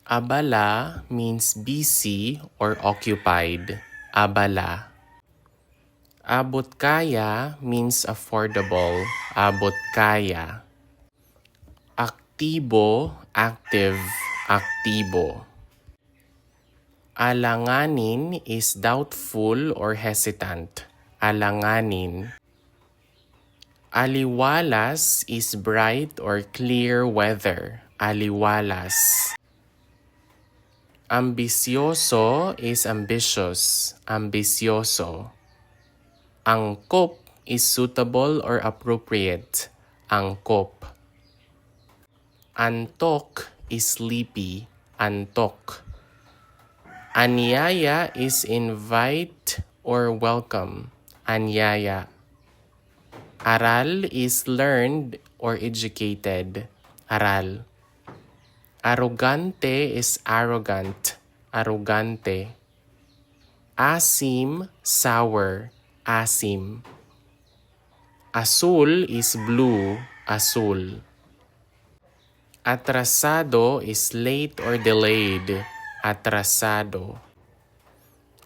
Abala means busy or occupied. Abala. Abot kaya means affordable. Abot kaya. Aktibo, active. Aktibo. Alanganin is doubtful or hesitant. Alanganin. Aliwalas is bright or clear weather. Aliwalas. Ambisyoso is ambitious. Ambisyoso. Angkop is suitable or appropriate. Angkop. Antok is sleepy. Antok. Anyaya is invite or welcome. Anyaya. Aral is learned or educated. Aral. Arrogante is arrogant. Arrogante. Asim, sour. Asim. Azul is blue. Azul. Atrasado is late or delayed. Atrasado.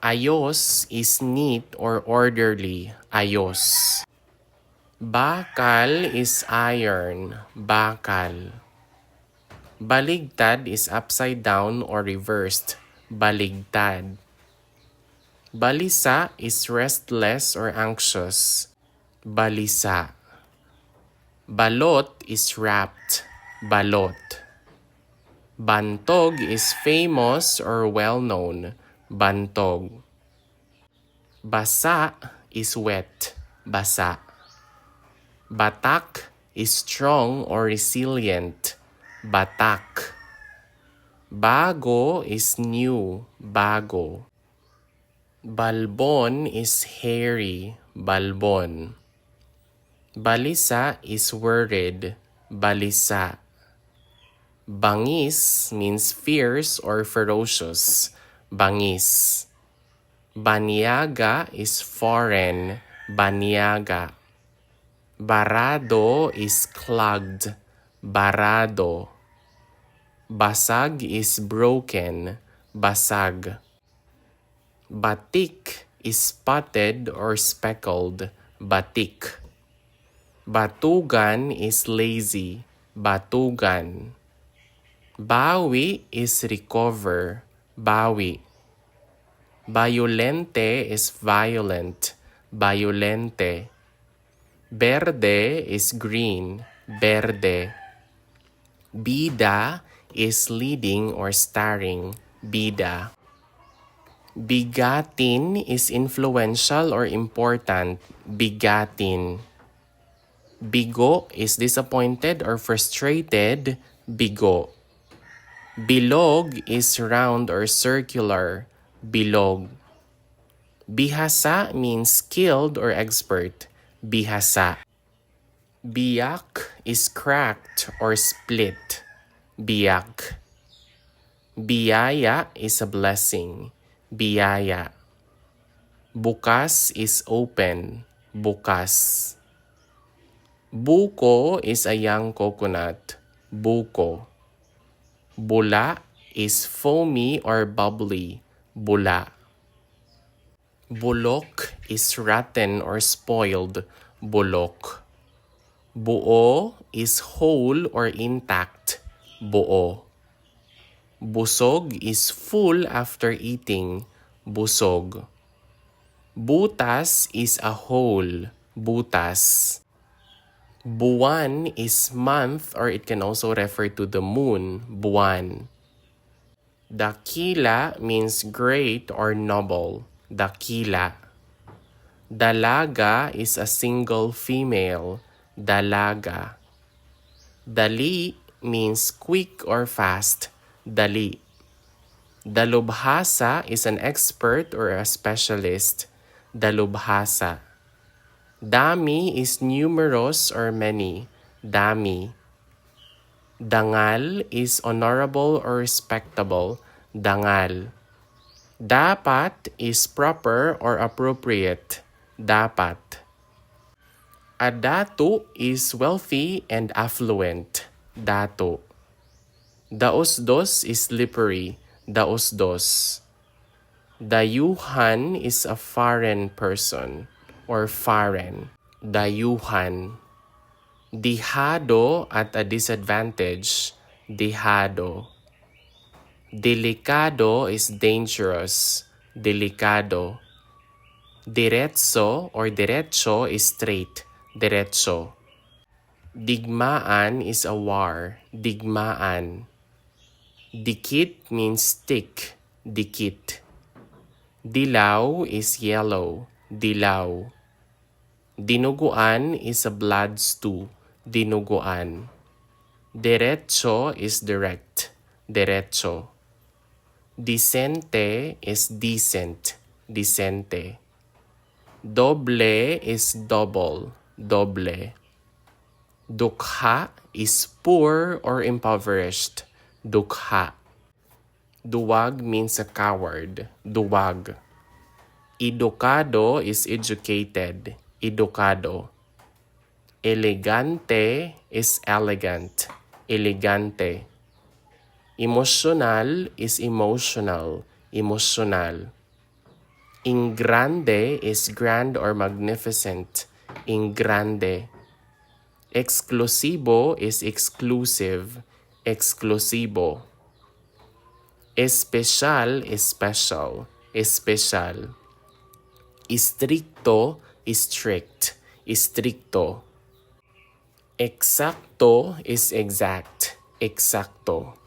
Ayos is neat or orderly. Ayos. Bakal is iron. Bakal. Baligtad is upside down or reversed. Baligtad. Balisa is restless or anxious. Balisa. Balot is wrapped. Balot. Bantog is famous or well-known. Bantog. Basa is wet. Basa. Batak is strong or resilient. Batak. Bago is new. Bago. Balbon is hairy. Balbon. Balisa is worried. Balisa. Bangis means fierce or ferocious. Bangis. Banyaga is foreign. Banyaga. Barado is clogged. Barado. Basag is broken. Basag. Batik is spotted or speckled. Batik. Batugan is lazy. Batugan. Bawi is recover. Bawi. Bayolente is violent. Bayolente. Berde is green. Berde. Bida is leading or starring. Bida. Bigatin is influential or important. Bigatin. Bigo is disappointed or frustrated. Bigo. Bilog is round or circular. Bilog. Bihasa means skilled or expert. Bihasa. Biyak is cracked or split. Biyak. Biyaya is a blessing. Biyaya. Bukas is open. Bukas. Buko is a young coconut. Buko. Bula is foamy or bubbly. Bula. Bulok is rotten or spoiled. Bulok. Buo is whole or intact. Buo. Busog is full after eating. Busog. Butas is a hole. Butas. Buwan is month or it can also refer to the moon. Buwan. Dakila means great or noble. Dakila. Dalaga is a single female. Dalaga. Dali means quick or fast. Dali. Dalubhasa is an expert or a specialist. Dalubhasa. Dami is numerous or many. Dami. Dangal is honorable or respectable. Dangal. Dapat is proper or appropriate. Dapat. Adatu is wealthy and affluent. Dato. Daos-dos is slippery. Daos-dos. Dayuhan is a foreign person or foreign. Dayuhan. Dihado at a disadvantage. Dihado. Delikado is dangerous. Delikado. Diretso or derecho is straight. Derecho. Digmaan is a war. Digmaan. Dikit means stick. Dikit. Dilaw is yellow. Dilaw. Dinuguan is a blood stew. Dinuguan. Derecho is direct. Derecho. Decente is decent. Decente. Doble is double. Doble. Dukha is poor or impoverished. Dukha. Duwag means a coward. Duwag. Edukado is educated. Edukado. Elegante is elegant. Elegante. Emotional is emotional. Emotional. Ingrande is grand or magnificent. Ingrande. Exclusivo is exclusive. Exclusivo. Especial is special. Especial. Estricto is strict. Estricto. Exacto is exact. Exacto.